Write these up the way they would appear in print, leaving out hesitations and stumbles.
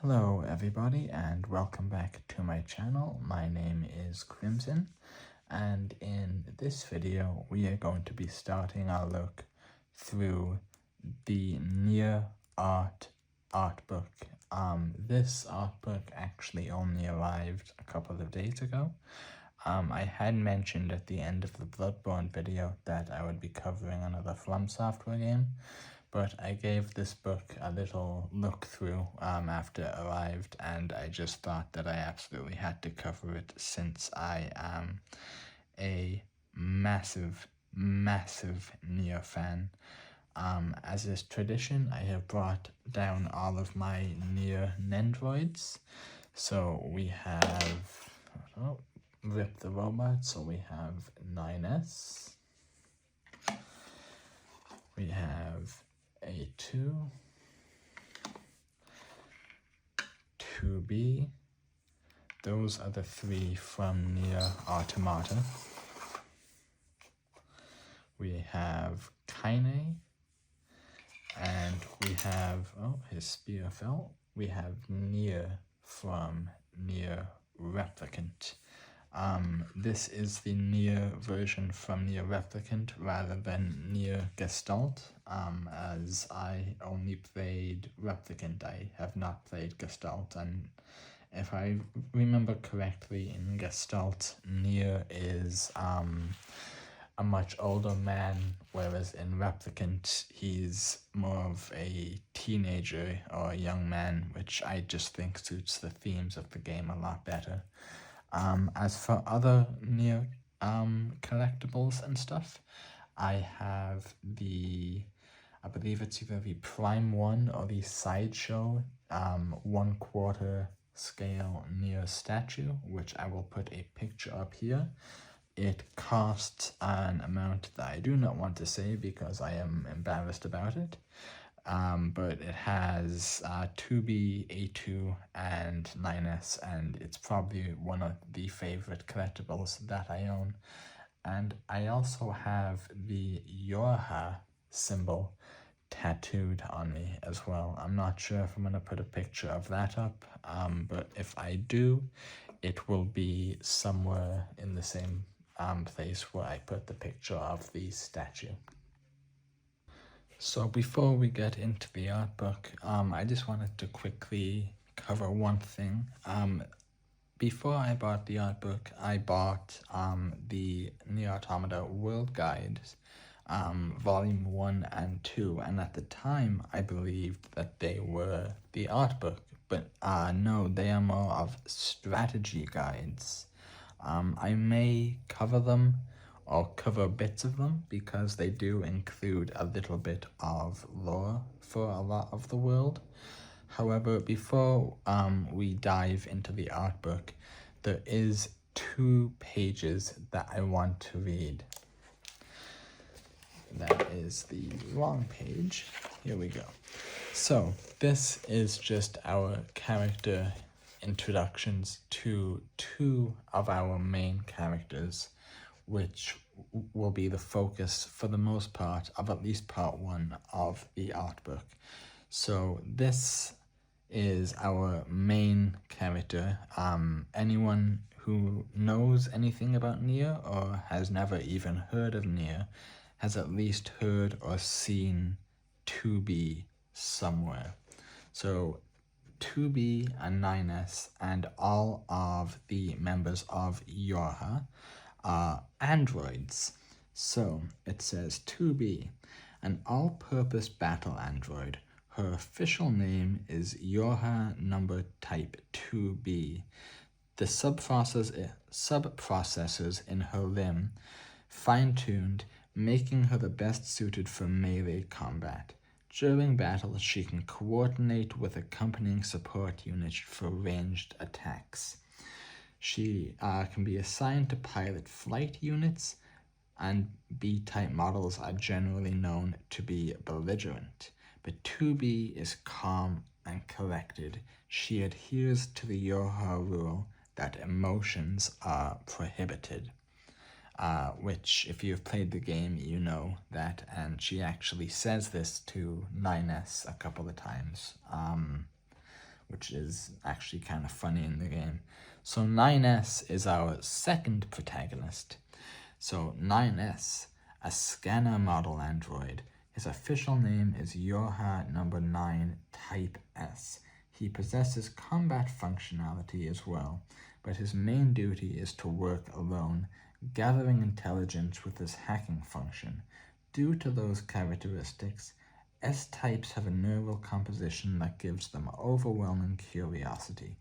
Hello everybody and welcome back to my channel. My name is Crimson and in this video we are going to be starting our look through the Nier Artbook. This artbook actually only arrived a couple of days ago. I had mentioned at the end of the Bloodborne video that I would be covering another From Software game, but I gave this book a little look through after it arrived, and I just thought that I absolutely had to cover it since I am a massive Nier fan. As is tradition, I have brought down all of my Nier Nendroids. So we have, Rip the Robot, so we have 9S. We have A2, 2B, those are the three from Nier Automata. We have Kaine, and we have, his spear fell. We have Nier from Nier Replicant. This is the Nier version from Nier Replicant rather than Nier Gestalt, as I only played Replicant. I have not played Gestalt, and if I remember correctly, in Gestalt, Nier is a much older man, whereas in Replicant, he's more of a teenager or a young man, which I just think suits the themes of the game a lot better. As for other Nier collectibles and stuff, I have I believe it's either the Prime 1 or the Sideshow 1/4 scale Nier statue, which I will put a picture up here. It costs an amount that I do not want to say because I am embarrassed about it. But it has 2B, A2, and 9S, and it's probably one of the favorite collectibles that I own. And I also have the Yorha symbol tattooed on me as well. I'm not sure if I'm going to put a picture of that up, but if I do, it will be somewhere in the same place where I put the picture of the statue. So before we get into the art book, I just wanted to quickly cover one thing. Before I bought the art book, I bought the Nier Automata World Guides, Volume 1 and 2, and at the time I believed that they were the art book, but no, they are more of strategy guides. I may cover them or cover bits of them because they do include a little bit of lore for a lot of the world. However, before we dive into the art book, there is 2 pages that I want to read. That is the wrong page. Here we go. So this is just our character introductions to 2 of our main characters, which will be the focus for the most part of at least part 1 of the art book. So this is our main character. Anyone who knows anything about Nier or has never even heard of Nier has at least heard or seen 2B somewhere. So 2B and 9S and all of the members of Yorha are androids. So it says 2B, an all-purpose battle android. Her official name is Yorha number type 2B. The sub-processors in her limb fine-tuned, making her the best suited for melee combat. During battle, she can coordinate with accompanying support units for ranged attacks. She can be assigned to pilot flight units, and B-type models are generally known to be belligerent. But 2B is calm and collected. She adheres to the Yorha rule that emotions are prohibited. Which, if you've played the game, you know that, and she actually says this to 9S a couple of times. which is actually kind of funny in the game. So 9S is our second protagonist. So 9S, a scanner model android. His official name is Yorha number 9 Type S. He possesses combat functionality as well, but his main duty is to work alone, gathering intelligence with his hacking function. Due to those characteristics, S-types have a neural composition that gives them overwhelming curiosity.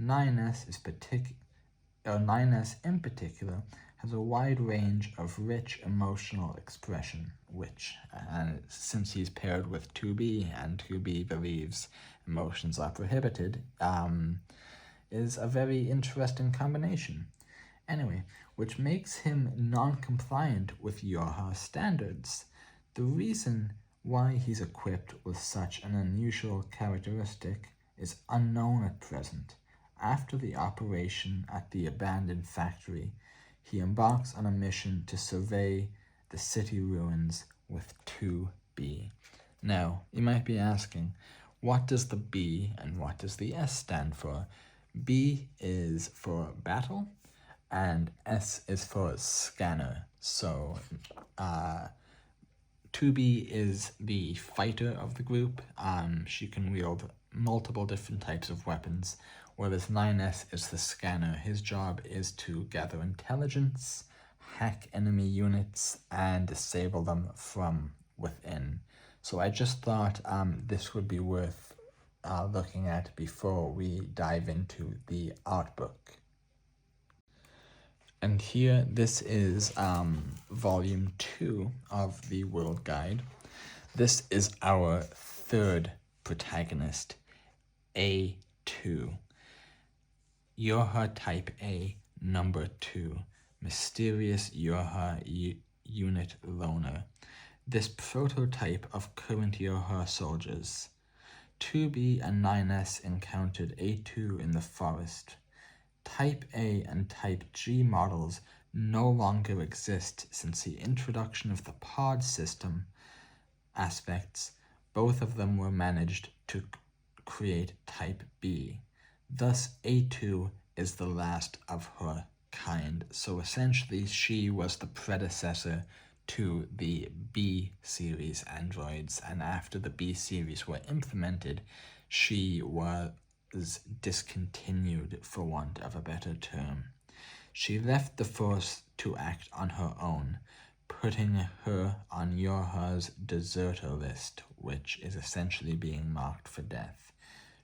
9S in particular has a wide range of rich emotional expression, which, since he's paired with 2B and 2B believes emotions are prohibited, is a very interesting combination. Anyway, which makes him non-compliant with Yorha standards. The reason why he's equipped with such an unusual characteristic is unknown at present. After the operation at the abandoned factory, he embarks on a mission to survey the city ruins with 2B. Now, you might be asking, what does the B and what does the S stand for? B is for battle, and S is for scanner. So 2B is the fighter of the group. She can wield multiple different types of weapons, whereas 9S is the scanner. His job is to gather intelligence, hack enemy units, and disable them from within. So I just thought this would be worth looking at before we dive into the Artbook. And here, this is volume 2 of the World Guide. This is our third protagonist, A2. Yorha Type A, number 2. Mysterious Yorha unit loner. This prototype of current Yorha soldiers. 2B and 9S encountered A2 in the forest. Type A and Type G models no longer exist since the introduction of the pod system aspects. Both of them were managed to create Type B. Thus, A2 is the last of her kind. So essentially, she was the predecessor to the B series androids, and after the B series were implemented, she was discontinued, for want of a better term. She left the force to act on her own, putting her on Yorha's deserter list, which is essentially being marked for death.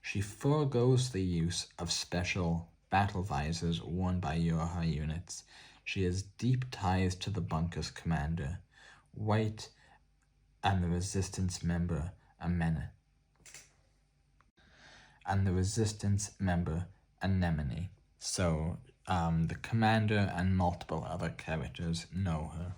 She forgoes the use of special battle visors worn by Yorha units. She has deep ties to the bunker's commander, White, and the resistance member, Amena. And the resistance member, Anemone. So the commander and multiple other characters know her.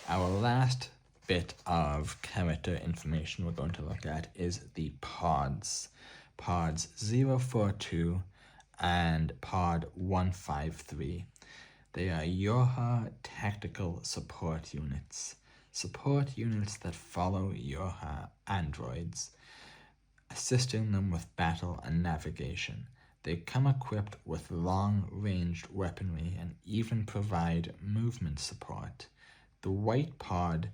Our last bit of character information we're going to look at is the pods. Pods 042 and pod 153. They are Yorha tactical support units. Support units that follow Yorha androids, assisting them with battle and navigation. They come equipped with long-ranged weaponry and even provide movement support. The white pod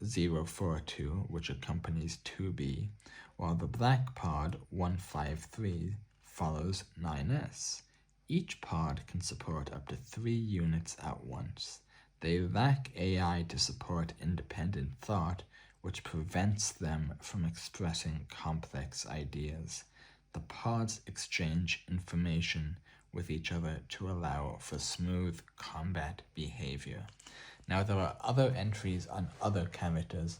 042, which accompanies 2B, while the black pod 153 follows 9S. Each pod can support up to 3 units at once. They lack AI to support independent thought, which prevents them from expressing complex ideas. The pods exchange information with each other to allow for smooth combat behavior. Now, there are other entries on other characters,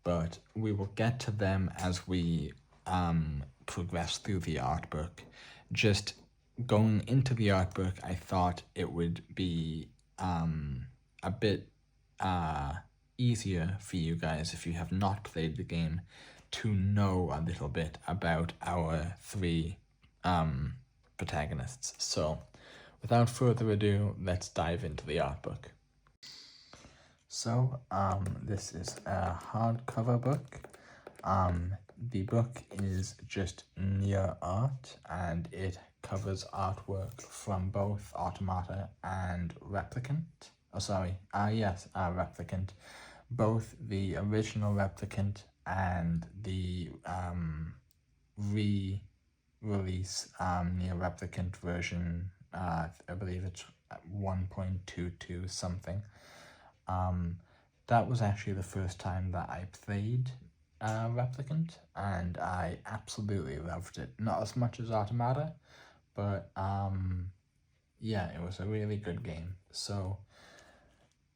but we will get to them as we progress through the art book. Just going into the art book, I thought it would be a bit easier for you guys, if you have not played the game, to know a little bit about our 3 protagonists. So, without further ado, let's dive into the art book. So, this is a hardcover book. The book is just Nier art, and it covers artwork from both Automata and Replicant. Oh, sorry. Replicant. Both the original Replicant and the re-release Nier Replicant version. I believe it's 1.22 something. That was actually the first time that I played Replicant, and I absolutely loved it. Not as much as Automata, but yeah, it was a really good game. So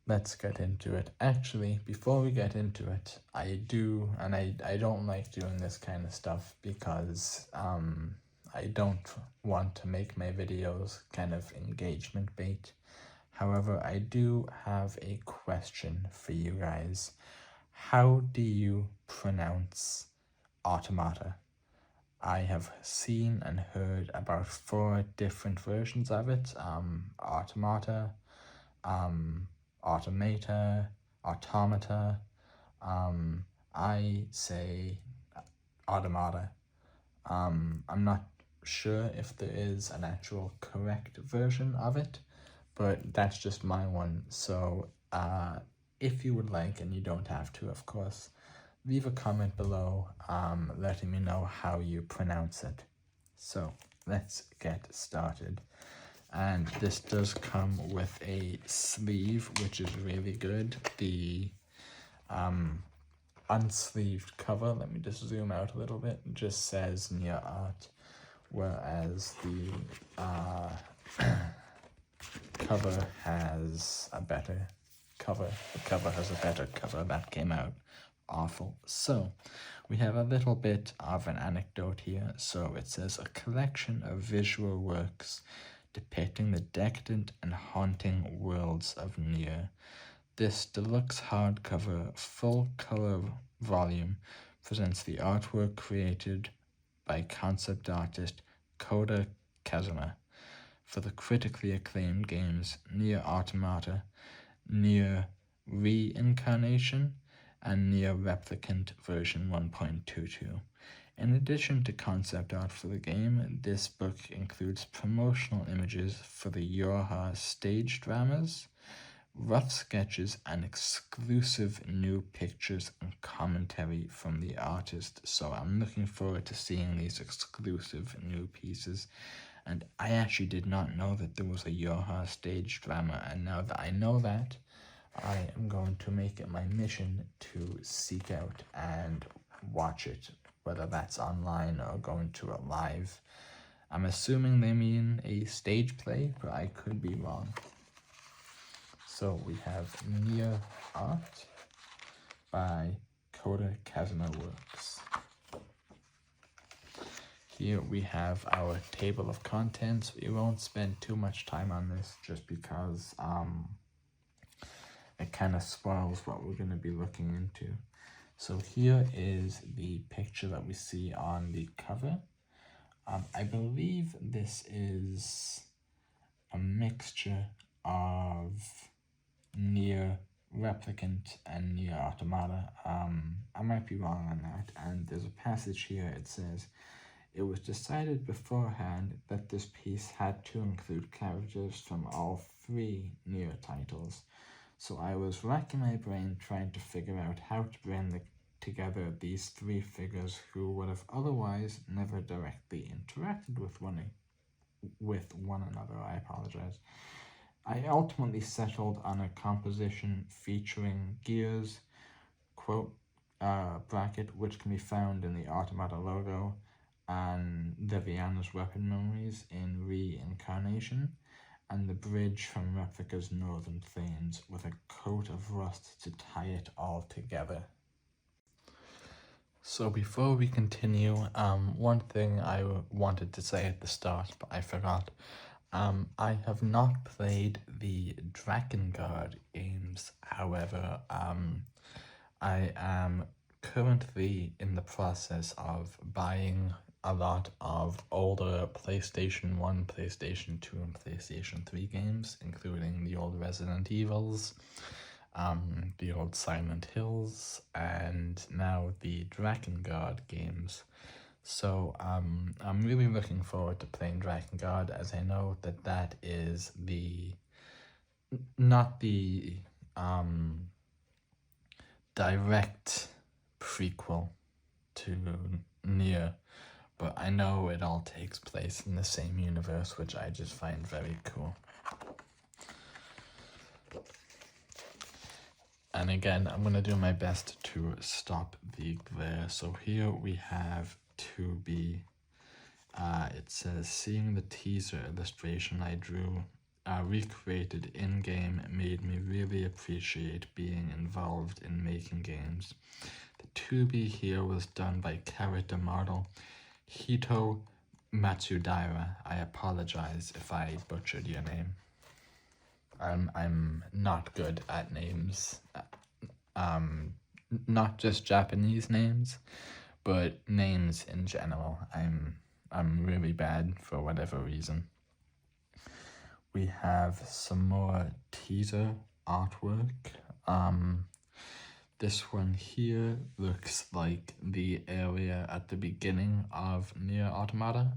let's get into it. Actually, before we get into it, I don't like doing this kind of stuff because I don't want to make my videos kind of engagement bait. However, I do have a question for you guys. How do you pronounce Automata? I have seen and heard about 4 different versions of it. Automata, Automata, Automata. I say Automata. I'm not sure if there is an actual correct version of it, but that's just my one. So if you would like, and you don't have to, of course, leave a comment below letting me know how you pronounce it. So let's get started. And this does come with a sleeve, which is really good. The unsleeved cover, let me just zoom out a little bit, just says Nier Art, whereas the cover has a better cover. The cover has a better cover. That came out awful. So we have a little bit of an anecdote here. So it says, a collection of visual works depicting the decadent and haunting worlds of Nier. This deluxe hardcover full color volume presents the artwork created by concept artist Koda Kazuma for the critically acclaimed games Nier Automata, Nier Reincarnation, and Nier Replicant version 1.22. In addition to concept art for the game, this book includes promotional images for the Yorha stage dramas, rough sketches, and exclusive new pictures and commentary from the artist. So I'm looking forward to seeing these exclusive new pieces. And I actually did not know that there was a Yorha stage drama, and now that I know that, I am going to make it my mission to seek out and watch it, whether that's online or going to a live. I'm assuming they mean a stage play, but I could be wrong. So we have Nier Art by Koda Kazuma Works. Here we have our table of contents. We won't spend too much time on this just because it kind of spoils what we're going to be looking into. So here is the picture that we see on the cover. I believe this is a mixture of Nier Replicant and Nier Automata. I might be wrong on that. And there's a passage here. It says, it was decided beforehand that this piece had to include characters from all 3 Nier titles. So I was racking my brain trying to figure out how to bring together these 3 figures who would have otherwise never directly interacted with one another. I apologize. I ultimately settled on a composition featuring Gears, quote, bracket, which can be found in the Automata logo, and Viviana's weapon memories in Reincarnation, and the bridge from Replica's Northern Plains with a coat of rust to tie it all together. So before we continue, one thing I wanted to say at the start, but I forgot. I have not played the Drakengard games. However, I am currently in the process of buying a lot of older PlayStation 1, PlayStation 2, and PlayStation 3 games, including the old Resident Evils, the old Silent Hills, and now the Drakengard games. So I'm really looking forward to playing Drakengard, as I know that that is not the direct prequel to Nier, but I know it all takes place in the same universe, which I just find very cool. And again, I'm going to do my best to stop the glare. So here we have 2B. It says, seeing the teaser illustration I drew, recreated in-game made me really appreciate being involved in making games. The 2B here was done by character model Hito Matsudaira. I apologize if I butchered your name. I'm not good at names, not just Japanese names, but names in general. I'm really bad for whatever reason. We have some more teaser artwork. This one here looks like the area at the beginning of Nier Automata,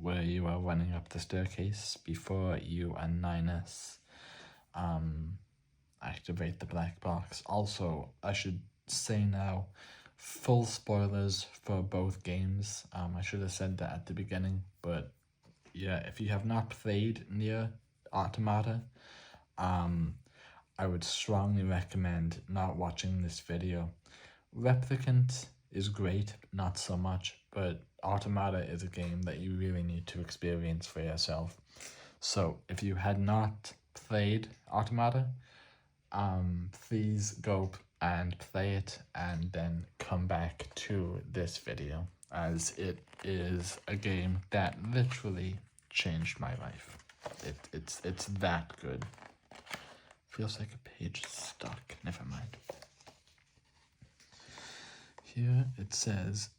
where you are running up the staircase before you and Ninus activate the black box. Also, I should say now, full spoilers for both games. I should have said that at the beginning, but yeah, if you have not played Nier Automata, I would strongly recommend not watching this video. Replicant is great, not so much, but Automata is a game that you really need to experience for yourself. So if you had not played Automata, please go and play it and then come back to this video, as it is a game that literally changed my life. It's that good. Feels like a page is stuck. Never mind. Here it says,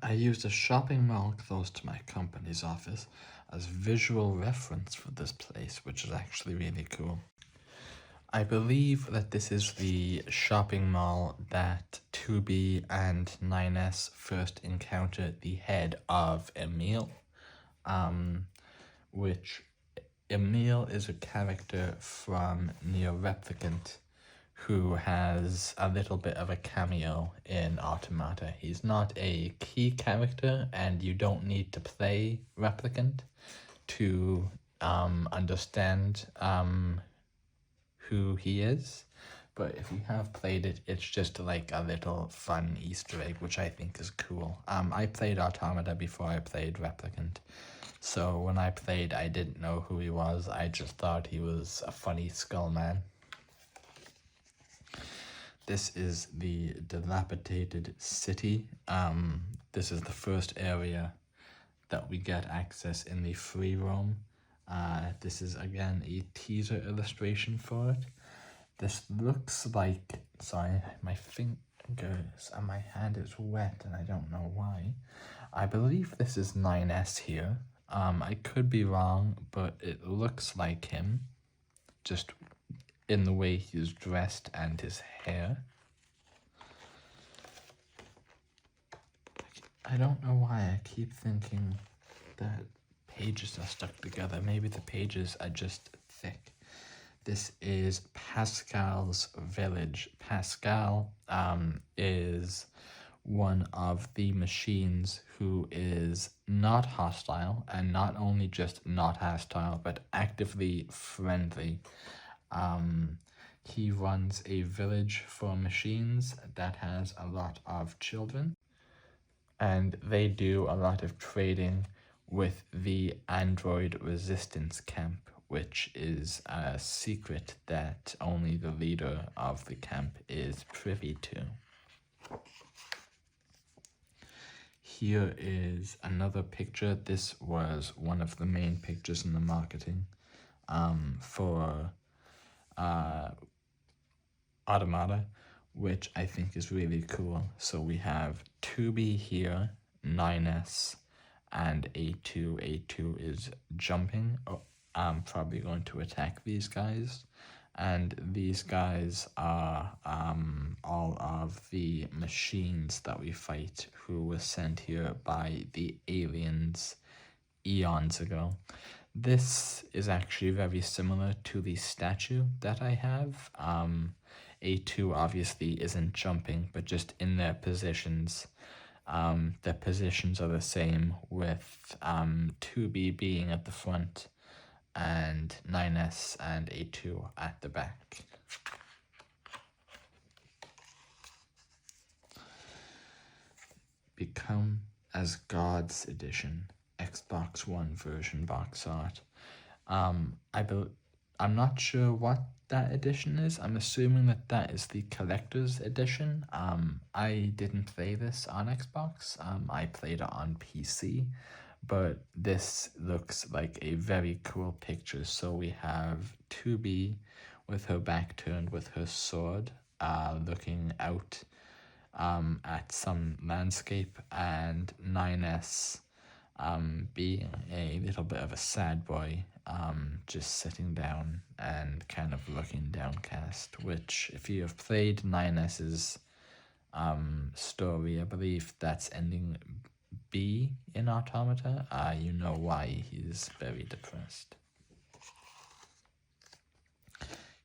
I used a shopping mall close to my company's office as visual reference for this place, which is actually really cool. I believe that this is the shopping mall that 2B and 9S first encountered the head of Emil, which Emil is a character from Nier Replicant who has a little bit of a cameo in Automata. He's not a key character, and you don't need to play Replicant to understand who he is, but if you have played it, it's just like a little fun Easter egg, which I think is cool. I played Automata before I played Replicant, so when I played, I didn't know who he was. I just thought he was a funny skull man. This is the dilapidated city. This is the first area that we get access in the free roam. This is again a teaser illustration for it. This looks like, sorry, my fingers and my hand is wet and I don't know why. I believe this is 9S here. I could be wrong, but it looks like him, just in the way he's dressed and his hair. I don't know why I keep thinking that pages are stuck together. Maybe the pages are just thick. This is Pascal's village. Pascal is one of the machines who is not hostile, and not only just not hostile, but actively friendly. He runs a village for machines that has a lot of children, and they do a lot of trading with the android resistance camp, which is a secret that only the leader of the camp is privy to. Here is another picture. This was one of the main pictures in the marketing for Automata, which I think is really cool. So we have 2B here, 9S, and A2. A2 is jumping. I'm probably going to attack these guys. And these guys are all of the machines that we fight who were sent here by the aliens eons ago. This is actually very similar to the statue that I have. A2 obviously isn't jumping, but just in their positions. Their positions are the same, with 2B being at the front and 9S and A2 at the back. Become as Gods Edition, Xbox One version box art. I'm not sure what that edition is. I'm assuming that is the collector's edition. I didn't play this on Xbox. I played it on PC, but this looks like a very cool picture. So we have 2B with her back turned with her sword, looking out at some landscape, and 9S being a little bit of a sad boy, just sitting down and kind of looking downcast, which if you have played 9S's story, I believe that's ending B in Automata, you know why he's very depressed.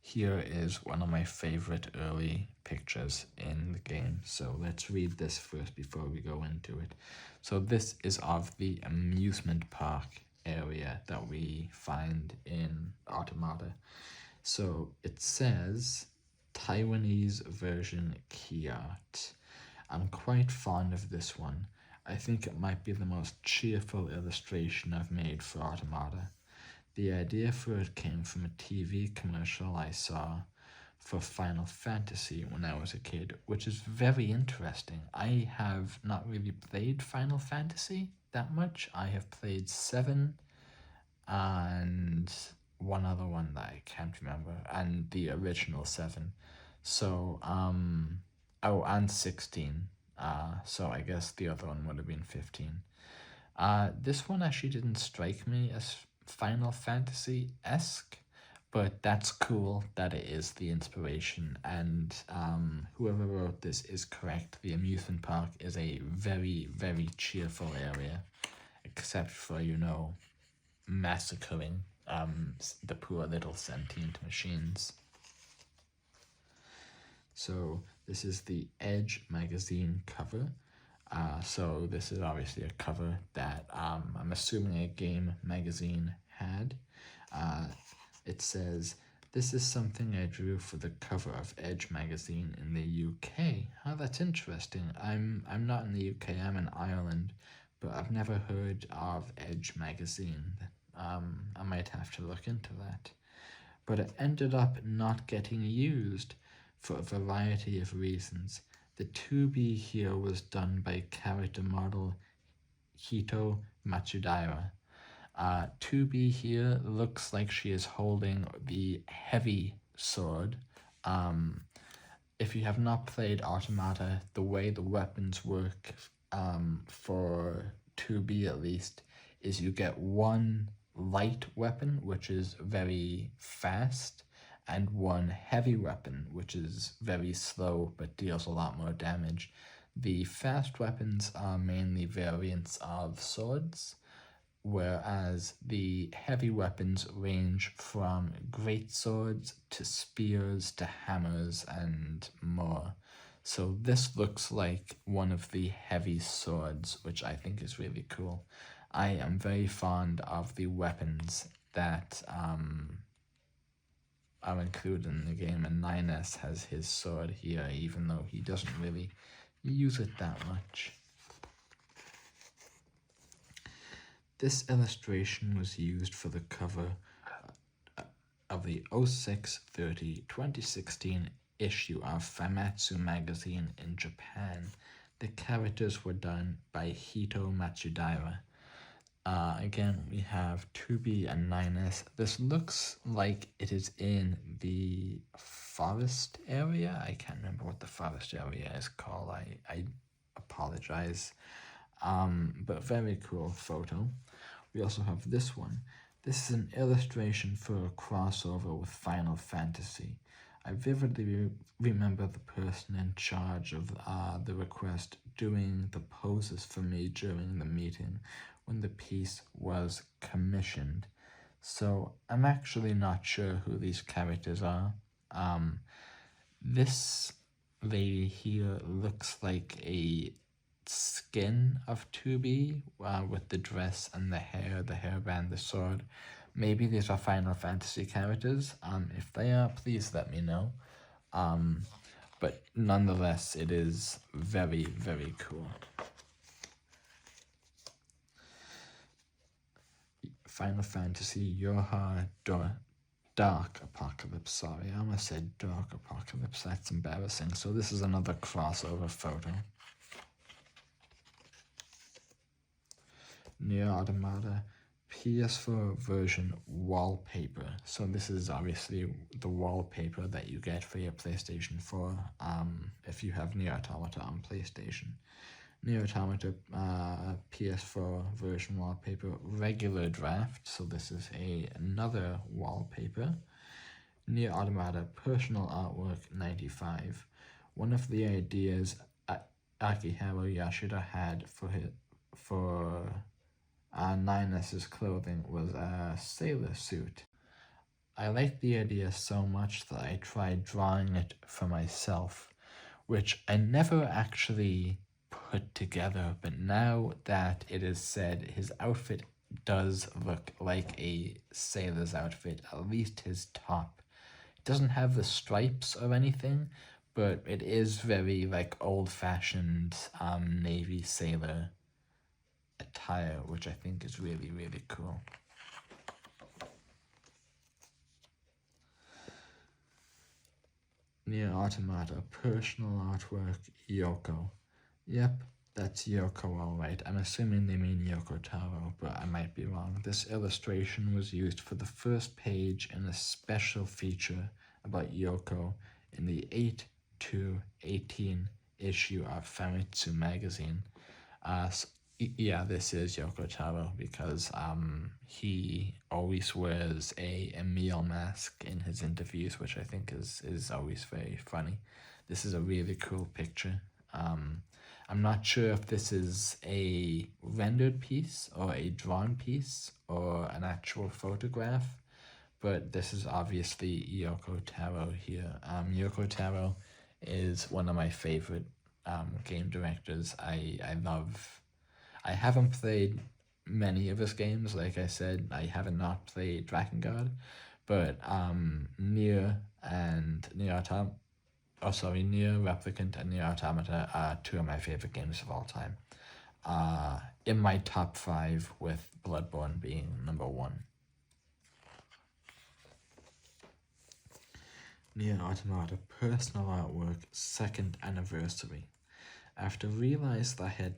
Here is one of my favorite early pictures in the game. So let's read this first before we go into it. So this is of the amusement park area that we find in Automata. So it says Taiwanese version key art. I'm quite fond of this one. I think it might be the most cheerful illustration I've made for Automata. The idea for it came from a TV commercial I saw for Final Fantasy when I was a kid, which is very interesting. I have not really played Final Fantasy that much. I have played 7 and one other one that I can't remember, and the original 7. So, oh, and 16. So I guess the other one would have been 15. This one actually didn't strike me as Final Fantasy-esque, but that's cool that it is the inspiration, and whoever wrote this is correct. The amusement park is a very, very cheerful area, except for, massacring the poor little sentient machines. So this is the Edge magazine cover. So this is obviously a cover that I'm assuming a game magazine had. It says, "This is something I drew for the cover of Edge magazine in the UK." Oh, that's interesting. I'm not in the UK, I'm in Ireland, but I've never heard of Edge magazine. I might have to look into that. But it ended up not getting used for a variety of reasons. The 2B here was done by character model Hito Matsudaira. 2B here looks like she is holding the heavy sword. If you have not played Automata, the way the weapons work, for 2B at least, is you get one light weapon, which is very fast, and one heavy weapon, which is very slow but deals a lot more damage. The fast weapons are mainly variants of swords, whereas the heavy weapons range from great swords to spears to hammers and more. So this looks like one of the heavy swords, which I think is really cool. I am very fond of the weapons that are included in the game, and 9S has his sword here, even though he doesn't really use it that much. This illustration was used for the cover of the 06/30/2016 issue of Famitsu magazine in Japan. The characters were done by Hito Matsudaira. Again, we have 2B and 9S. This looks like it is in the forest area. I can't remember what the forest area is called. I apologize. But very cool photo. We also have this one. This is an illustration for a crossover with Final Fantasy. I vividly remember the person in charge of the request doing the poses for me during the meeting when the piece was commissioned. So I'm actually not sure who these characters are. This lady here looks like a skin of 2B with the dress and the hairband, the sword. Maybe these are Final Fantasy characters. If they are, please let me know. But nonetheless, it is very, very cool. Final Fantasy Yoha Dark Apocalypse. Sorry, I almost said Dark Apocalypse. That's embarrassing. So this is another crossover photo. Nier Automata PS4 version wallpaper. So this is obviously the wallpaper that you get for your PlayStation 4 if you have Nier Automata on PlayStation. Nier Automata PS4 version wallpaper, regular draft, so this is another wallpaper. Nier Automata personal artwork 95. One of the ideas Akihiro Yashida had for Ninus's clothing was a sailor suit. I liked the idea so much that I tried drawing it for myself, which I never actually put together, but now that it is said, his outfit does look like a sailor's outfit, at least his top. It doesn't have the stripes or anything, but it is very like old-fashioned Navy sailor attire, which I think is really, really cool. Nier Automata personal artwork Yoko. Yep, that's Yoko alright. I'm assuming they mean Yoko Taro, but I might be wrong. This illustration was used for the first page in a special feature about Yoko in the 8/18 issue of Famitsu magazine. Yeah, this is Yoko Taro because he always wears a meal mask in his interviews, which I think is always very funny. This is a really cool picture. I'm not sure if this is a rendered piece or a drawn piece or an actual photograph, but this is obviously Yoko Taro here. Yoko Taro is one of my favorite game directors. I haven't played many of his games. Like I said, I haven't not played Drakengard, but Nier and Nier Replicant and Nier Automata are two of my favorite games of all time. In my top 5, with Bloodborne being number 1. Nier Automata personal artwork 2nd anniversary. After realized that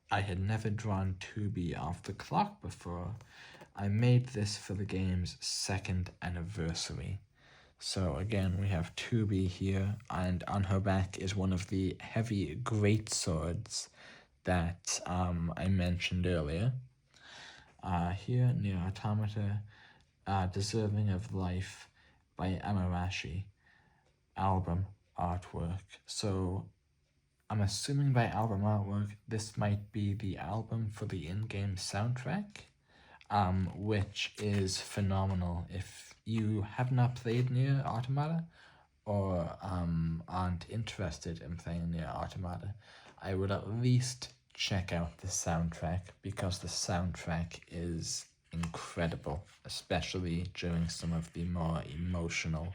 I had never drawn 2B off the clock before, I made this for the game's 2nd anniversary. So again, we have 2B here, and on her back is one of the heavy great swords that I mentioned earlier. Here, Nier Automata, Deserving of Life by Amarashi, album artwork. So I'm assuming by album artwork, this might be the album for the in-game soundtrack, which is phenomenal. If you have not played Nier Automata or aren't interested in playing Nier Automata, I would at least check out the soundtrack, because the soundtrack is incredible, especially during some of the more emotional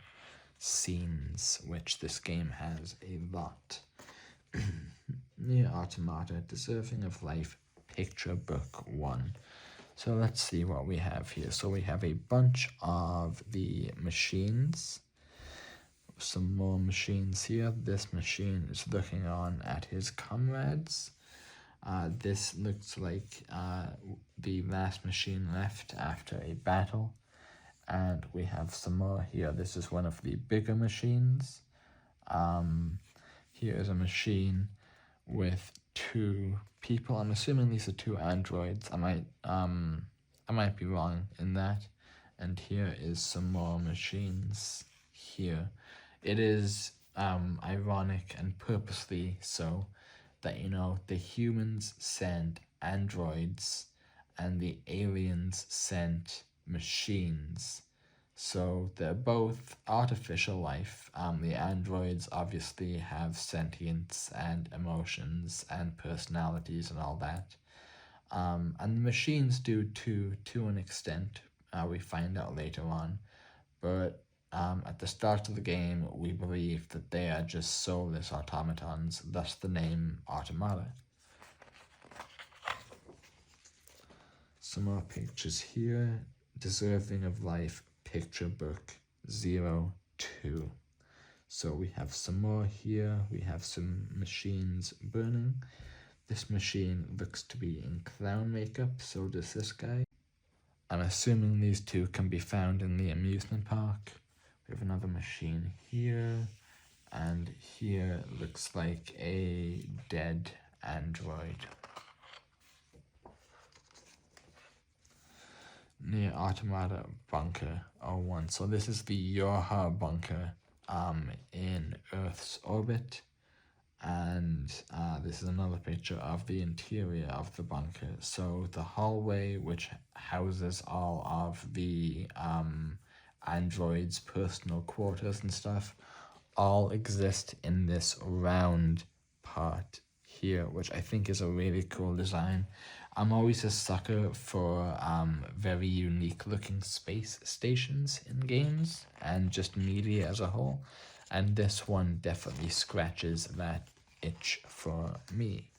scenes, which this game has a lot. Nier Automata, Deserving of Life, Picture Book 1. So let's see what we have here. So we have a bunch of the machines. Some more machines here. This machine is looking on at his comrades. This looks like the last machine left after a battle. And we have some more here. This is one of the bigger machines. Here is a machine with 2 people. I'm assuming these are 2 androids. I might be wrong in that. And here is some more machines here. It is ironic and purposely so that, you know, the humans sent androids and the aliens sent machines. So they're both artificial life. The androids obviously have sentience and emotions and personalities and all that. And the machines do too, to an extent. We find out later on. But at the start of the game, we believe that they are just soulless automatons, thus the name Automata. Some more pictures here. Deserving of Life Picture Book 02. So we have some more here. We have some machines burning. This machine looks to be in clown makeup, so does this guy. I'm assuming these two can be found in the amusement park. We have another machine here, and here looks like a dead android. Near Automata Bunker 01. So this is the Yorha bunker in Earth's orbit. And this is another picture of the interior of the bunker. So the hallway, which houses all of the androids' personal quarters and stuff, all exist in this round part here, which I think is a really cool design. I'm always a sucker for very unique looking space stations in games and just media as a whole. And this one definitely scratches that itch for me.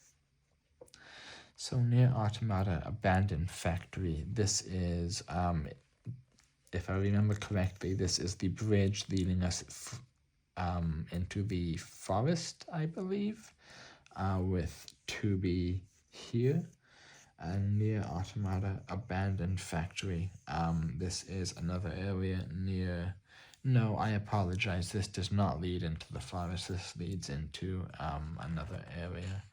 So near Automata Abandoned Factory, this is, if I remember correctly, this is the bridge leading us into the forest, I believe, with 2B here. And near Automata Abandoned Factory, this is another area near... No, I apologize. This does not lead into the forest. This leads into another area.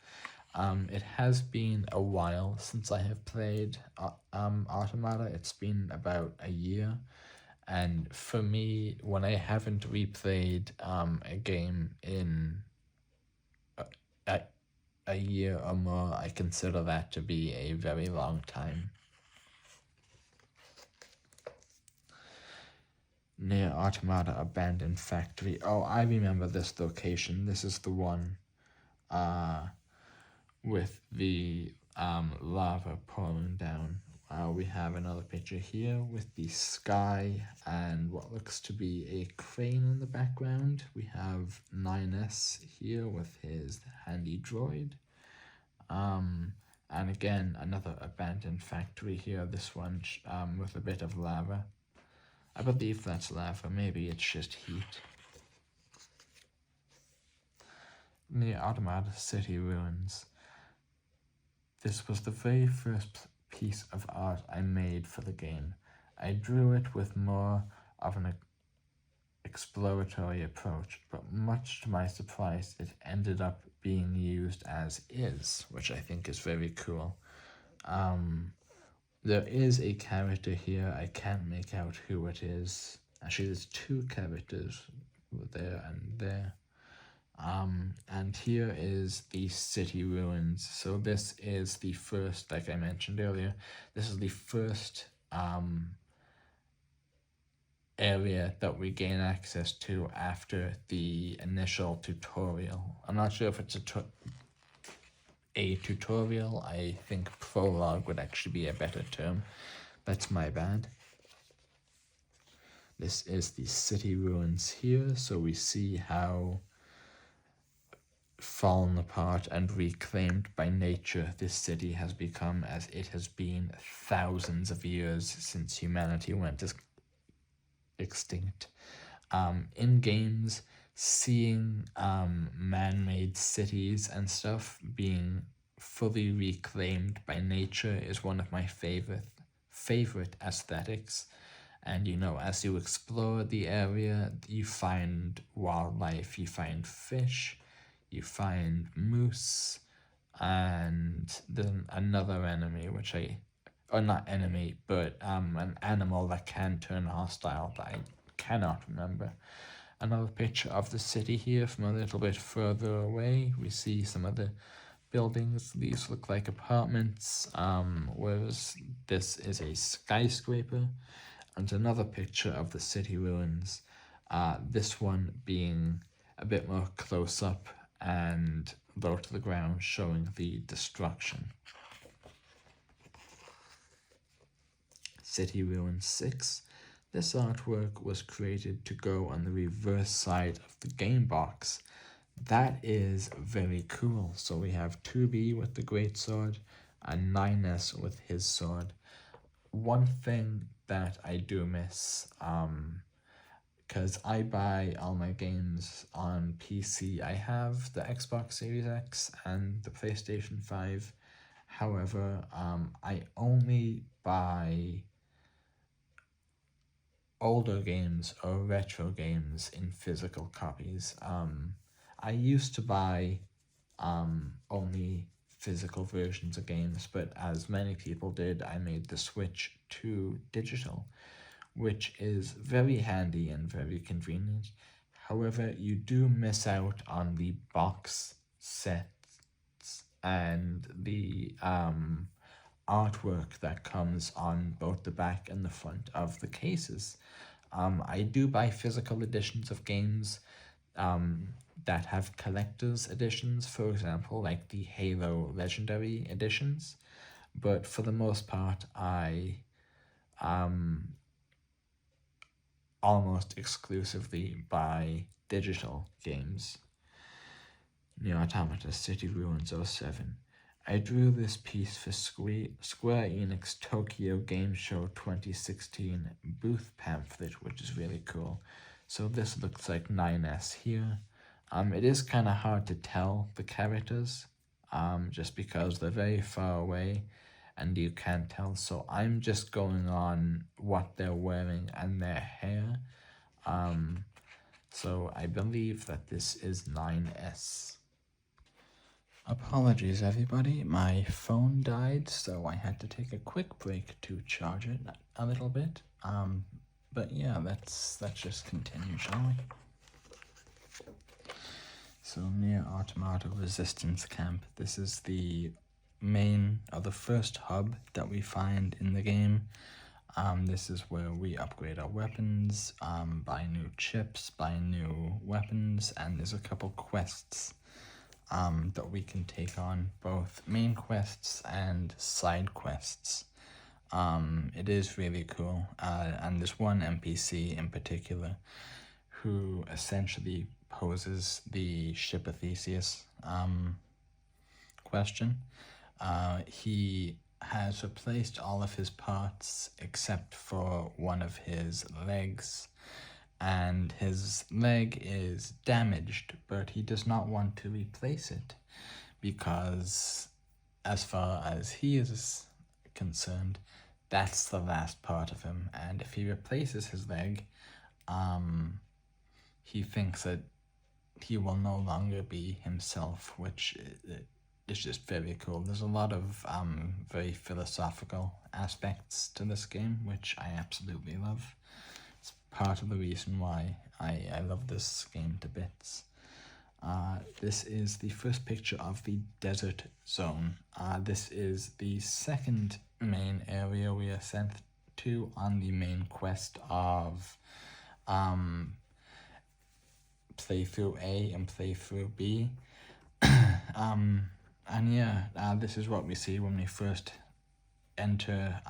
It has been a while since I have played Automata. It's been about a year. And for me, when I haven't replayed a game in a year or more, I consider that to be a very long time. Near Automata Abandoned Factory. Oh, I remember this location. This is the one with the lava pouring down. We have another picture here with the sky and what looks to be a crane in the background. We have 9S here with his handy droid. And again, another abandoned factory here, this one with a bit of lava. I believe that's lava, maybe it's just heat. Near Automata City Ruins. This was the very first piece of art I made for the game. I drew it with more of an exploratory approach, but much to my surprise, it ended up being used as is, which I think is very cool. There is a character here. I can't make out who it is. Actually, there's two characters there and there. And here is the city ruins. So this is the first, like I mentioned earlier, this is the first area that we gain access to after the initial tutorial. I'm not sure if it's a tutorial. I think prologue would actually be a better term. That's my bad. This is the city ruins here, so we see how fallen apart and reclaimed by nature this city has become, as it has been thousands of years since humanity went extinct. In games, seeing man-made cities and stuff being fully reclaimed by nature is one of my favorite aesthetics. And you know, as you explore the area, you find wildlife, you find fish, you find moose, and then another enemy which I or not enemy, but an animal that can turn hostile that I cannot remember. Another picture of the city here from a little bit further away. We see some of the buildings. These look like apartments, whereas this is a skyscraper. And another picture of the city ruins. This one being a bit more close up and low to the ground, showing the destruction. City Ruins 6. This artwork was created to go on the reverse side of the game box. That is very cool. So we have 2B with the great sword and 9S with his sword. One thing that I do miss, because I buy all my games on PC. I have the Xbox Series X and the PlayStation 5. However, I only buy older games or retro games in physical copies. I used to buy only physical versions of games, but as many people did, I made the switch to digital, which is very handy and very convenient. However, you do miss out on the box sets and the artwork that comes on both the back and the front of the cases. I do buy physical editions of games that have collector's editions, for example, like the Halo Legendary editions, but for the most part, I almost exclusively buy digital games. Nier Automata City Ruins 07. I drew this piece for Square Enix Tokyo Game Show 2016 booth pamphlet, which is really cool. So this looks like 9S here. It is kind of hard to tell the characters, just because they're very far away and you can't tell. So I'm just going on what they're wearing and their hair. So I believe that this is 9S. Apologies everybody, my phone died, so I had to take a quick break to charge it a little bit. But yeah, let's just continue, shall we? So Nier Automata Resistance Camp. This is the main, or the first hub that we find in the game. This is where we upgrade our weapons, buy new chips, buy new weapons, and there's a couple quests that we can take on, both main quests and side quests. It is really cool, and there's one NPC in particular who essentially poses the Ship of Theseus question. He has replaced all of his parts except for one of his legs, and his leg is damaged, but he does not want to replace it because, as far as he is concerned, that's the last part of him, and if he replaces his leg, he thinks that he will no longer be himself, which is just very cool. There's a lot of very philosophical aspects to this game, which I absolutely love. It's part of the reason why I love this game to bits. This is the first picture of the desert zone. This is the second main area we are sent to on the main quest of playthrough A and playthrough B. And yeah, this is what we see when we first enter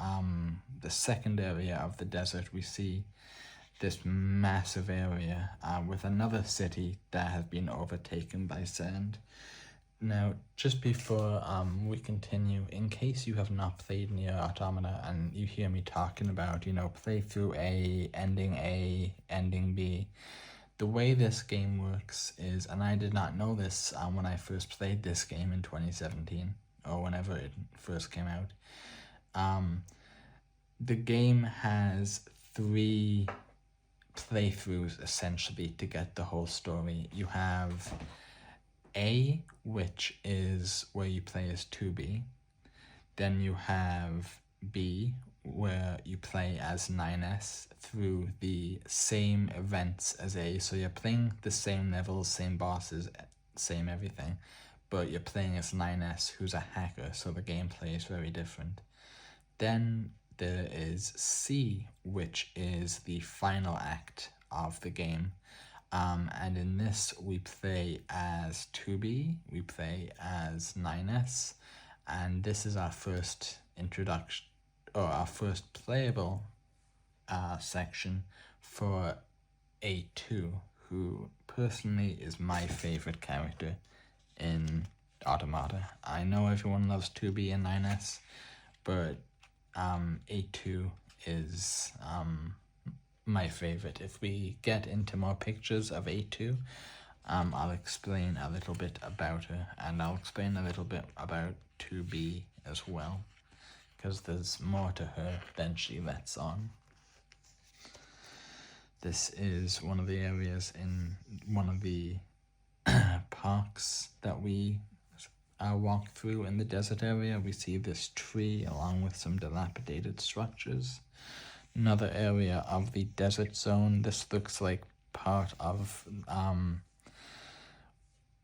the second area of the desert. We see this massive area with another city that has been overtaken by sand. Now, just before we continue, in case you have not played Nier Automata and you hear me talking about, playthrough A, ending B, the way this game works is, and I did not know this when I first played this game in 2017, or whenever it first came out, the game has 3 playthroughs essentially to get the whole story. You have A, which is where you play as 2B. Then you have B, where you play as 9S through the same events as A. So you're playing the same levels, same bosses, same everything, but you're playing as 9S, who's a hacker, so the gameplay is very different. Then there is C, which is the final act of the game. And in this, we play as 2B, we play as 9S, and this is our first introduction, or our first playable section for A2, who personally is my favorite character in Automata. I know everyone loves 2B and 9S, but A2 is my favorite. If we get into more pictures of A2, I'll explain a little bit about her, and I'll explain a little bit about 2B as well, because there's more to her than she lets on. This is one of the areas in one of the parks that we walk through in the desert area. We see this tree along with some dilapidated structures. Another area of the desert zone. This looks like part of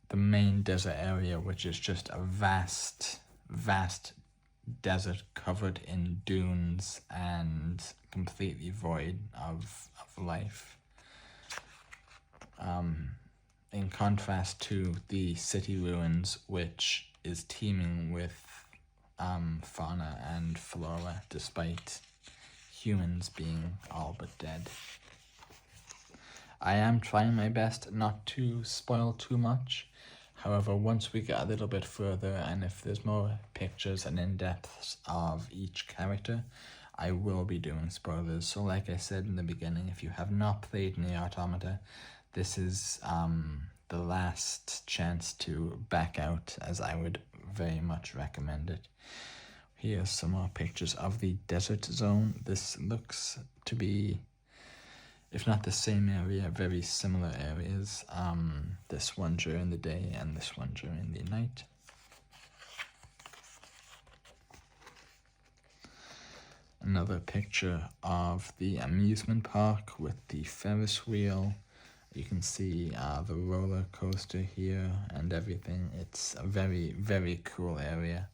the main desert area, which is just a vast desert covered in dunes and completely void of life. In contrast to the city ruins, which is teeming with fauna and flora, despite humans being all but dead. I am trying my best not to spoil too much. However, once we get a little bit further, and if there's more pictures and in-depths of each character, I will be doing spoilers. So like I said in the beginning, if you have not played Nier Automata, this is the last chance to back out, as I would very much recommend it. Here's some more pictures of the desert zone. This looks to be, if not the same area, very similar areas. This one during the day and this one during the night. Another picture of the amusement park with the Ferris wheel. You can see the roller coaster here and everything. It's a very, very cool area.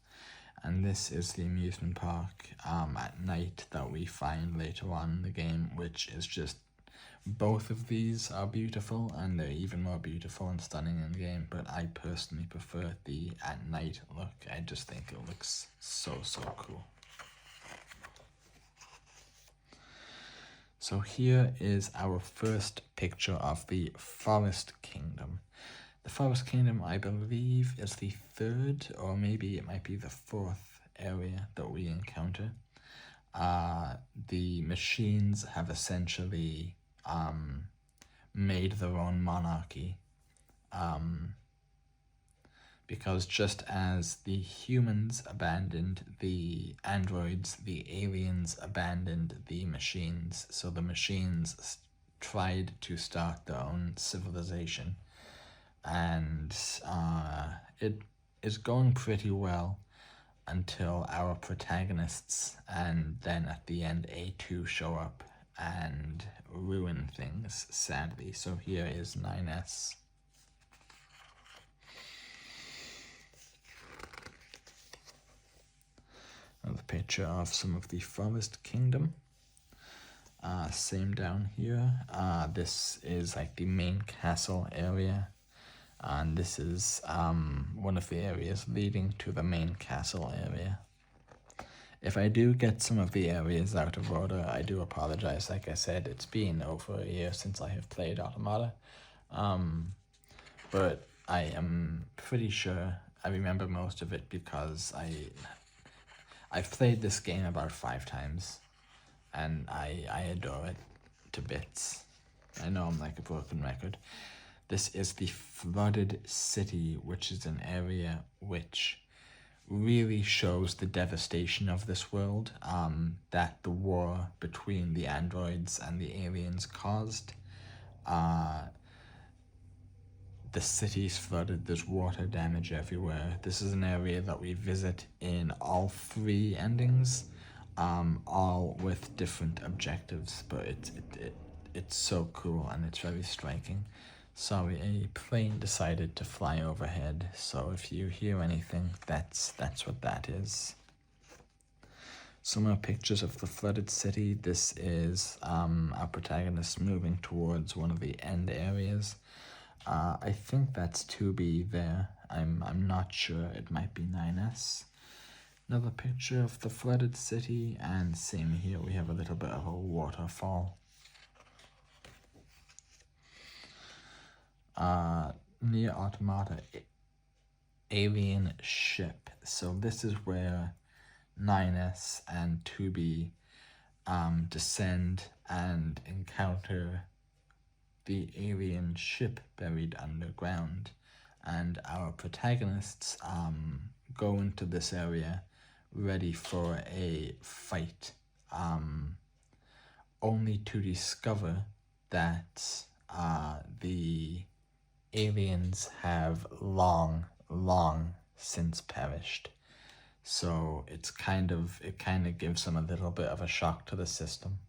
And this is the amusement park at night that we find later on in the game, which is just, both of these are beautiful, and they're even more beautiful and stunning in the game, but I personally prefer the at night look. I just think it looks so cool. So here is our first picture of the Forest Kingdom. The Forest Kingdom, I believe, is the third, or maybe it might be the fourth area that we encounter. The machines have essentially made their own monarchy, because just as the humans abandoned the androids, the aliens abandoned the machines. So the machines tried to start their own civilization, and it is going pretty well until our protagonists, and then at the end A2 show up and ruin things, sadly. So here is 9S. Another picture of some of the Forest Kingdom. Same down here. This is like the main castle area, and this is one of the areas leading to the main castle area. If I do get some of the areas out of order, I do apologize. Like I said, it's been over a year since I have played Automata, but I am pretty sure I remember most of it because I've played this game about 5 times, and I adore it to bits. I know I'm like a broken record. This is the Flooded City, which is an area which really shows the devastation of this world that the war between the androids and the aliens caused. The city's flooded, there's water damage everywhere. This is an area that we visit in all 3 endings. all with different objectives, but it's so cool and it's very striking. Sorry, a plane decided to fly overhead, so if you hear anything, that's what that is. Some more pictures of the flooded city. This is our protagonist moving towards one of the end areas. I think that's 2B there. I'm not sure. It might be 9S. Another picture of the flooded city, and same here, we have a little bit of a waterfall. Near Automata, alien ship. So this is where 9S and 2B descend and encounter the alien ship buried underground, and our protagonists go into this area ready for a fight, only to discover that the aliens have long since perished. So it kind of gives them a little bit of a shock to the system.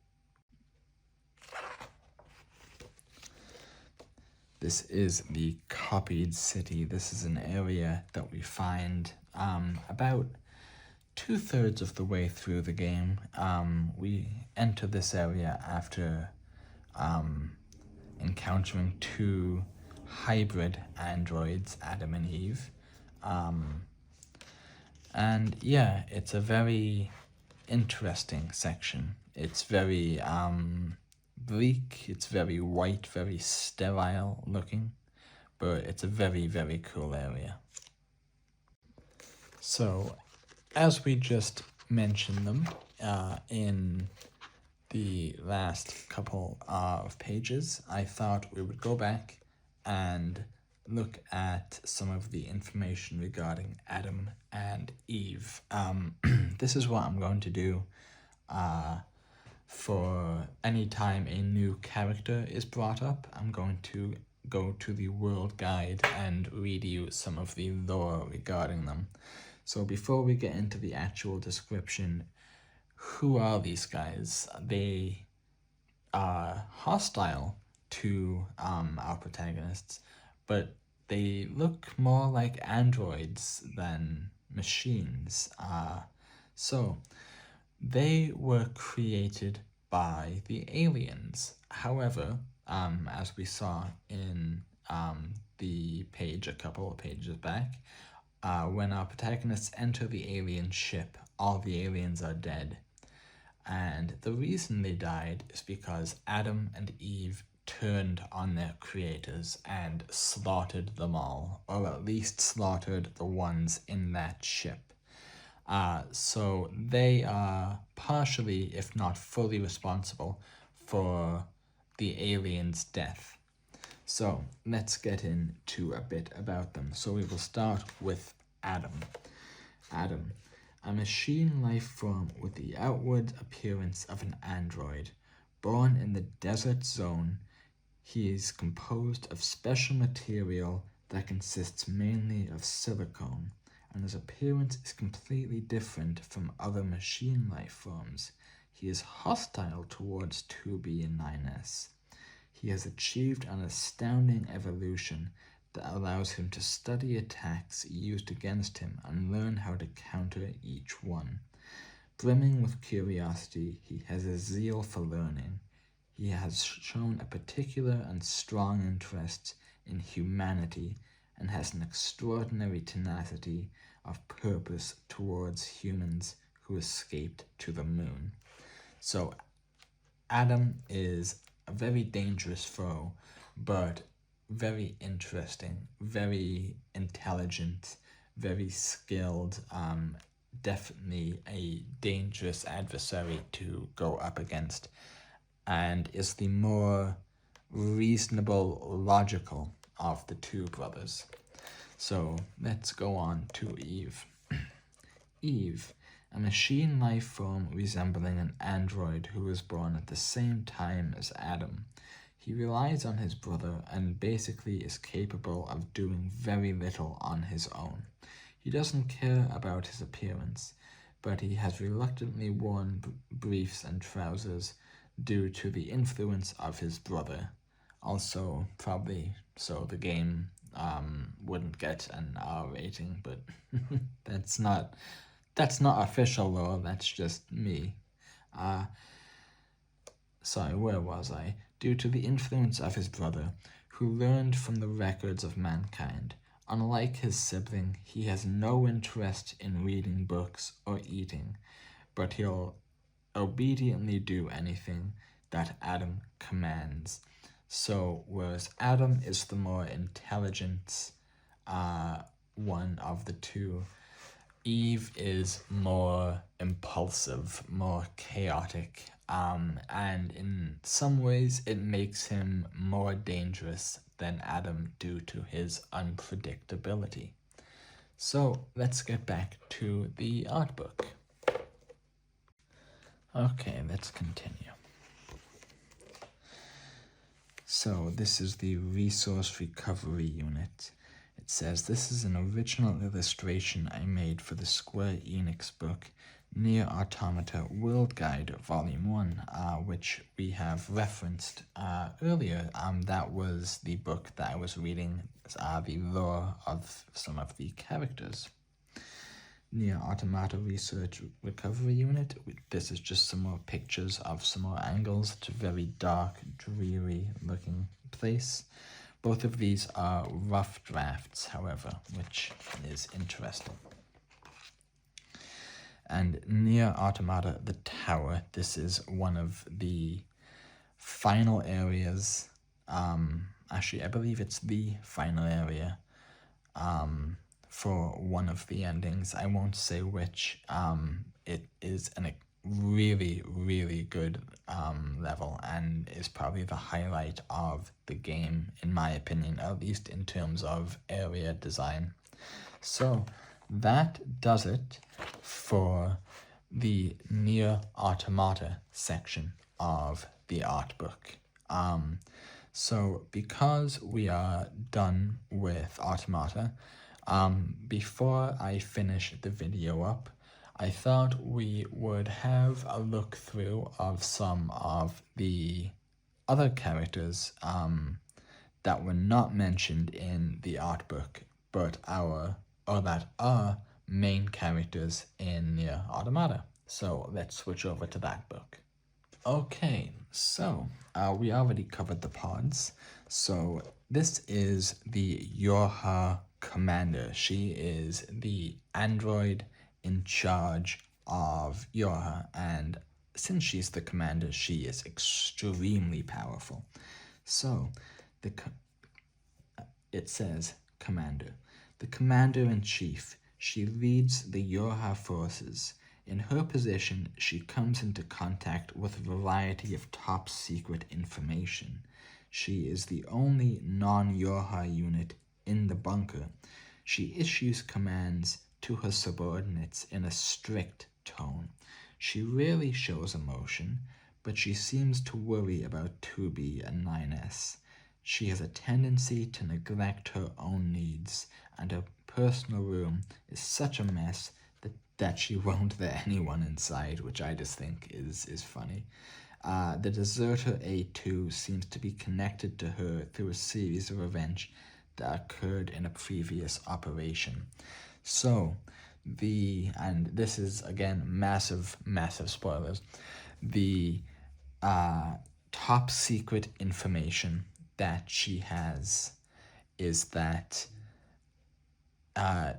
This is the copied city. This is an area that we find about 2/3 of the way through the game. We enter this area after encountering 2 hybrid androids, Adam and Eve. And yeah, it's a very interesting section. It's very bleak, it's very white, very sterile looking, but it's a very, very cool area. So, as we just mentioned them in the last couple of pages, I thought we would go back and look at some of the information regarding Adam and Eve. This is what I'm going to do for any time a new character is brought up. I'm going to go to the world guide and read you some of the lore regarding them. So before we get into the actual description, who are these guys? They are hostile to our protagonists, but they look more like androids than machines. So they were created by the aliens. However, as we saw in the page a couple of pages back, when our protagonists enter the alien ship, all the aliens are dead. And the reason they died is because Adam and Eve turned on their creators and slaughtered them all, or at least slaughtered the ones in that ship. So they are partially, if not fully, responsible for the aliens' death. So let's get into a bit about them. So we will start with Adam. Adam, a machine life form with the outward appearance of an android. Born in the desert zone, he is composed of special material that consists mainly of silicone, and his appearance is completely different from other machine life forms. He is hostile towards 2B and 9S. He has achieved an astounding evolution that allows him to study attacks used against him and learn how to counter each one. Brimming with curiosity, he has a zeal for learning. He has shown a particular and strong interest in humanity and has an extraordinary tenacity of purpose towards humans who escaped to the moon. So Adam is a very dangerous foe, but very interesting, very intelligent, very skilled, definitely a dangerous adversary to go up against, and is the more reasonable, logical of the 2 brothers. So let's go on to Eve. Eve, a machine life form resembling an android who was born at the same time as Adam. He relies on his brother and basically is capable of doing very little on his own. He doesn't care about his appearance. but he has reluctantly worn briefs and trousers due to the influence of his brother. Also, probably so the game wouldn't get an R rating, but that's not official though. That's just me. Sorry, where was I? Due to the influence of his brother, who learned from the records of mankind. Unlike his sibling, he has no interest in reading books or eating, but he'll obediently do anything that Adam commands. So, whereas Adam is the more intelligent one of the two, Eve is more impulsive, more chaotic, and in some ways it makes him more dangerous than Adam due to his unpredictability. So let's get back to the art book. Okay, let's continue. So this is the resource recovery unit. It says, this is an original illustration I made for the Square Enix book, Nier Automata World Guide Volume 1, which we have referenced earlier. That was the book that I was reading, the lore of some of the characters. Nier Automata Research Recovery Unit. This is just some more pictures of some more angles. It's a very dark, dreary looking place. Both of these are rough drafts, however, which is interesting. And Nier Automata, the tower, this is one of the final areas. Actually, I believe it's the final area for one of the endings. I won't say which. It is a really, really good level and is probably the highlight of the game, in my opinion, at least in terms of area design. So that does it for the Nier Automata section of the art book. So because we are done with Automata, before I finish the video up, I thought we would have a look through of some of the other characters that were not mentioned in the art book, but that are main characters in Nier Automata. So let's switch over to that book. Okay, so we already covered the pods. So this is the Yorha commander. She is the android in charge of Yorha, and since she's the commander, she is extremely powerful. So it says commander. The commander-in-chief. She leads the Yorha forces. In her position, she comes into contact with a variety of top-secret information. She is the only non-Yorha unit in the bunker. She issues commands to her subordinates in a strict tone. She rarely shows emotion, but she seems to worry about 2B and 9S. She has a tendency to neglect her own needs, and her personal room is such a mess that she won't let anyone inside, which I just think is funny. The deserter A2 seems to be connected to her through a series of events that occurred in a previous operation. So, and this is, again, massive spoilers, the top secret information that she has is that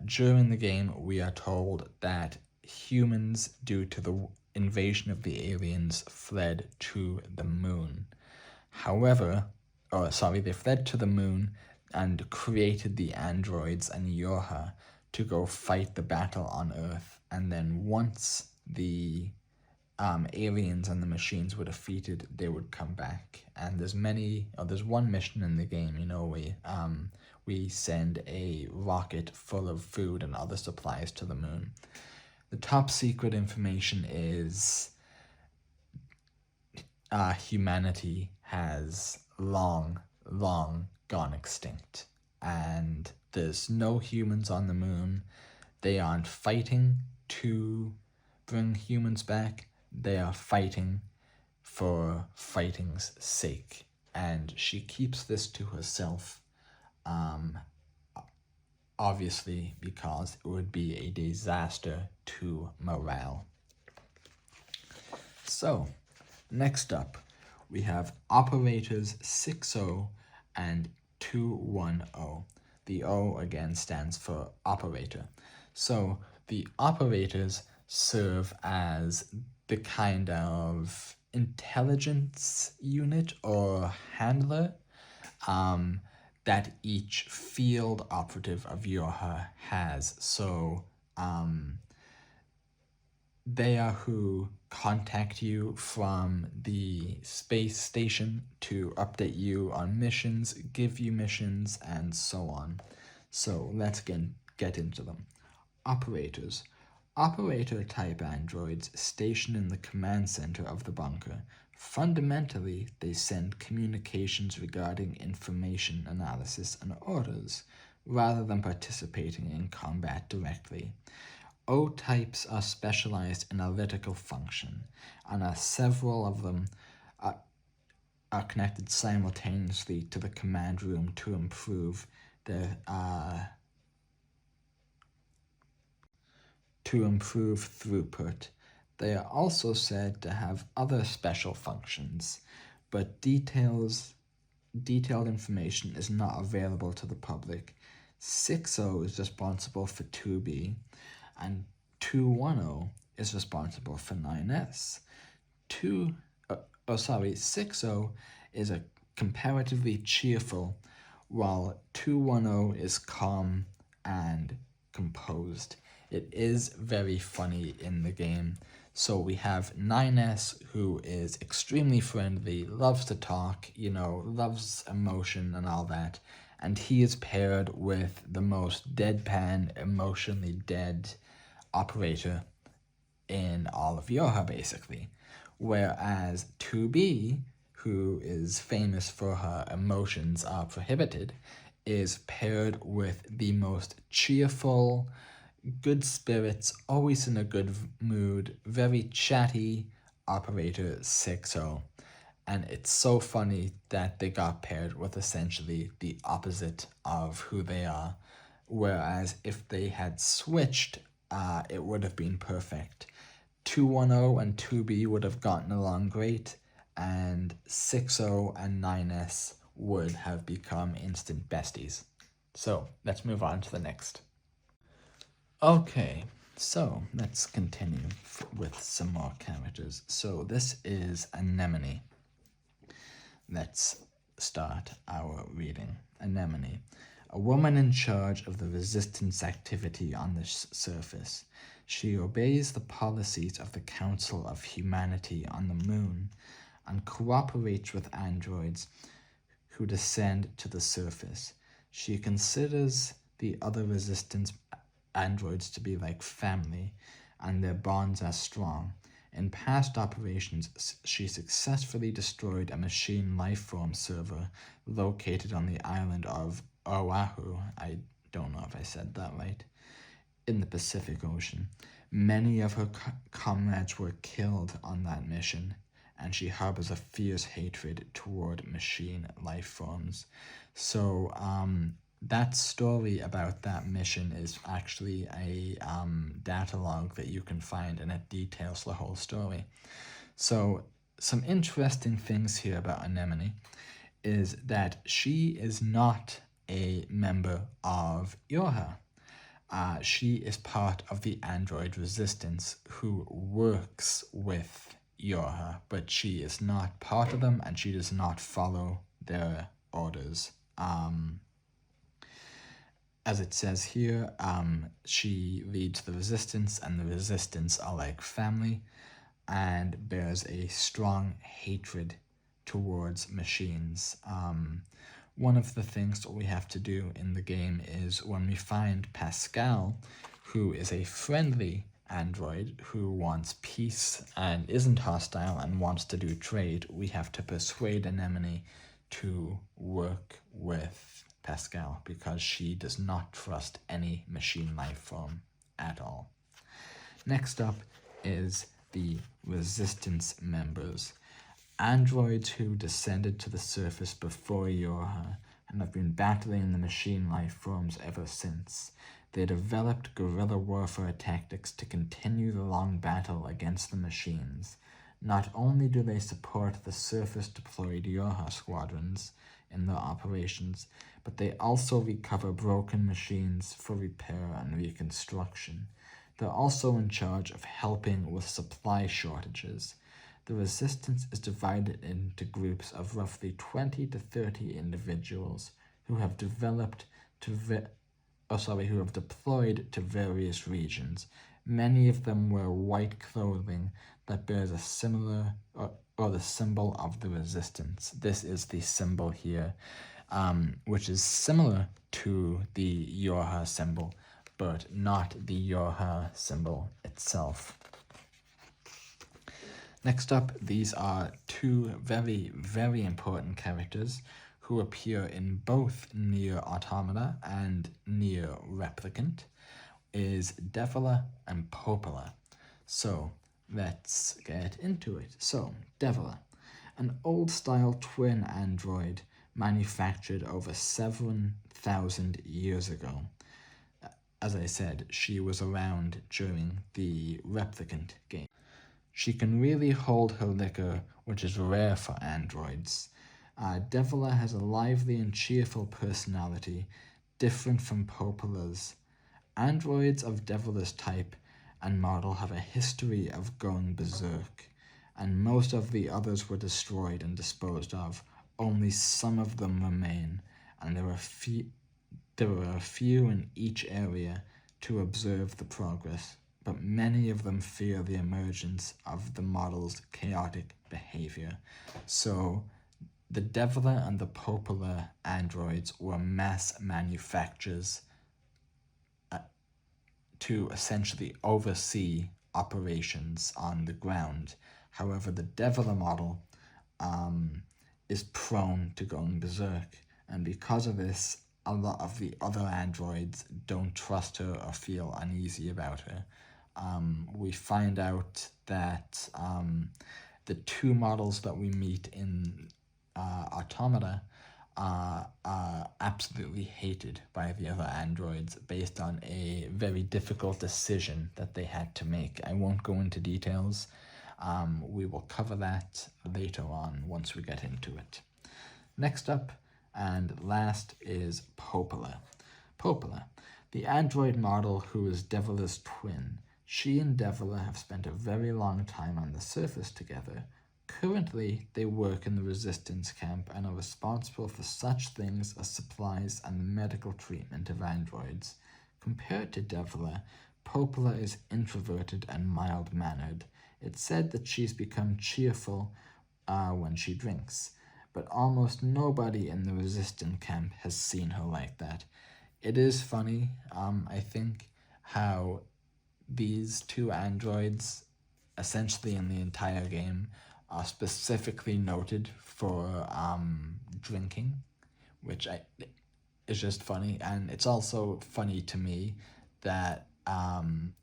during the game we are told that humans, due to the invasion of the aliens, fled to the moon. However, they fled to the moon and created the androids and Yorha to go fight the battle on Earth. And then once the aliens and the machines were defeated, they would come back. And there's one mission in the game, we send a rocket full of food and other supplies to the moon. The top secret information is humanity has long gone extinct, and there's no humans on the moon. They aren't fighting to bring humans back. They are fighting for fighting's sake, and she keeps this to herself, obviously because it would be a disaster to morale. So, next up, we have operators 6.0 and 2.1.0. The O again stands for operator. So the operators serve as the kind of intelligence unit or handler that each field operative of Yorha has. So they are who contact you from the space station to update you on missions, give you missions, and so on. So let's get into them. Operators. Operator-type androids stationed in the command center of the bunker. Fundamentally, they send communications regarding information analysis and orders, rather than participating in combat directly. O-types are specialized in analytical function, and several of them are connected simultaneously to the command room to improve throughput. They are also said to have other special functions, but detailed information is not available to the public. 6.0 is responsible for 2B, and 2.1.0 is responsible for 9S. 6.0 is a comparatively cheerful, while 2.1.0 is calm and composed. It is very funny in the game. So we have 9S, who is extremely friendly, loves to talk, loves emotion and all that. And he is paired with the most deadpan, emotionally dead operator in all of Yorha, basically. Whereas 2B, who is famous for her emotions are prohibited, is paired with the most cheerful, good spirits, always in a good mood, very chatty operator 6.0. And it's so funny that they got paired with essentially the opposite of who they are. Whereas if they had switched, it would have been perfect. 2.1.0 and 2B would have gotten along great, and 6.0 and 9S would have become instant besties. So let's move on to the next. Okay, so let's continue with some more characters. So this is Anemone. Let's start our reading. Anemone, a woman in charge of the resistance activity on the surface. She obeys the policies of the Council of Humanity on the moon and cooperates with androids who descend to the surface. She considers the other resistance androids to be like family, and their bonds are strong. In past operations, she successfully destroyed a machine lifeform server located on the island of Oahu. I don't know if I said that right. In the Pacific Ocean. Many of her comrades were killed on that mission, and she harbors a fierce hatred toward machine life forms. So that story about that mission is actually a data log that you can find, and it details the whole story. So some interesting things here about Anemone is that she is not a member of Yorha. She is part of the android resistance who works with Yorha, but she is not part of them, and she does not follow their orders. As it says here, she leads the resistance, and the resistance are like family, and bears a strong hatred towards machines. One of the things that we have to do in the game is when we find Pascal, who is a friendly android who wants peace and isn't hostile and wants to do trade, we have to persuade Anemone to work with Pascal because she does not trust any machine life form at all. Next up is the Resistance members, androids who descended to the surface before Yorha and have been battling the machine life forms ever since. They developed guerrilla warfare tactics to continue the long battle against the machines. Not only do they support the surface-deployed Yorha squadrons in their operations, but they also recover broken machines for repair and reconstruction. They're also in charge of helping with supply shortages. The Resistance is divided into groups of roughly 20 to 30 individuals who have deployed to various regions. Many of them wear white clothing that bears a similar or the symbol of the Resistance. This is the symbol here, which is similar to the Yorha symbol, but not the Yorha symbol itself. Next up, these are two very, very important characters who appear in both Nier Automata and Nier Replicant, is Devila and Popula. So let's get into it. So, Devila, an old-style twin android manufactured over 7,000 years ago. As I said, she was around during the Replicant game. She can really hold her liquor, which is rare for androids. Devila has a lively and cheerful personality, different from Popula's. Androids of Devila's type and model have a history of going berserk, and most of the others were destroyed and disposed of. Only some of them remain, and there are a few in each area to observe the progress, but many of them fear the emergence of the model's chaotic behavior. So the Devila and the Popula androids were mass manufacturers to essentially oversee operations on the ground. However, the Devila model is prone to going berserk, and because of this, a lot of the other androids don't trust her or feel uneasy about her. We find out that the two models that we meet in Automata are absolutely hated by the other androids based on a very difficult decision that they had to make. I won't go into details. We will cover that later on once we get into it. Next up and last is Popula. Popula, the android model who is Devila's twin. She and Devila have spent a very long time on the surface together. Currently, they work in the Resistance camp and are responsible for such things as supplies and the medical treatment of androids. Compared to Devila, Popula is introverted and mild-mannered. It's said that she's become cheerful when she drinks, but almost nobody in the Resistance camp has seen her like that. It is funny, I think, how these two androids, essentially in the entire game, are specifically noted for drinking, which is just funny. And it's also funny to me that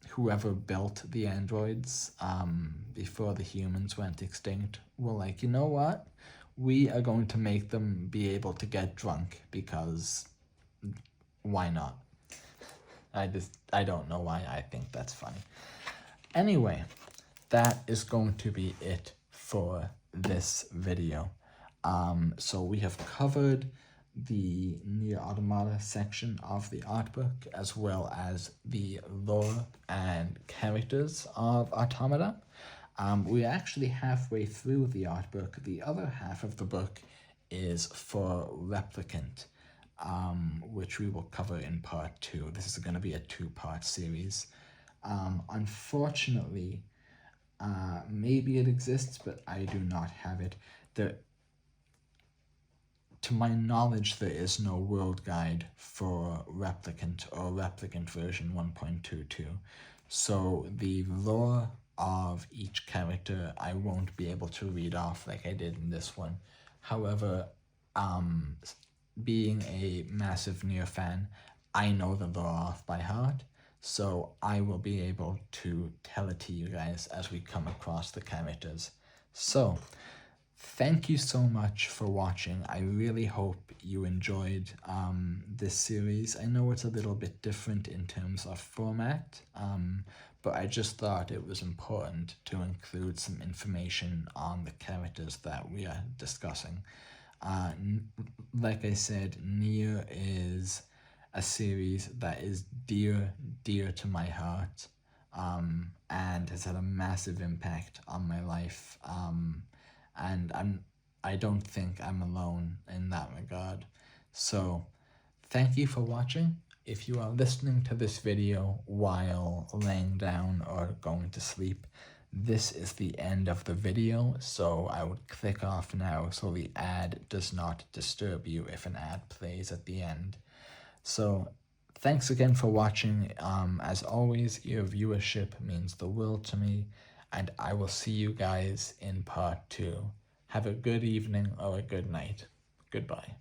whoever built the androids before the humans went extinct were like, you know what? We are going to make them be able to get drunk because why not? I don't know why I think that's funny. Anyway, that is going to be it for this video. So we have covered the Nier Automata section of the Artbook, as well as the lore and characters of Automata. We're actually halfway through the Artbook. The other half of the book is for Replicant, which we will cover in part 2. This is going to be a 2-part series. Unfortunately, maybe it exists, but I do not have it. To my knowledge, there is no world guide for Replicant or Replicant version 1.22. So the lore of each character I won't be able to read off like I did in this one. However, being a massive Nier fan, I know the lore off by heart. so I will be able to tell it to you guys as we come across the characters. So, thank you so much for watching. I really hope you enjoyed this series. I know it's a little bit different in terms of format, but I just thought it was important to include some information on the characters that we are discussing. Like I said, Nier is a series that is dear to my heart, and has had a massive impact on my life. And I don't think I'm alone in that regard. So thank you for watching. If you are listening to this video while laying down or going to sleep, this is the end of the video, so I would click off now so the ad does not disturb you if an ad plays at the end. So thanks again for watching. As always, your viewership means the world to me, and I will see you guys in part 2. Have a good evening or a good night. Goodbye.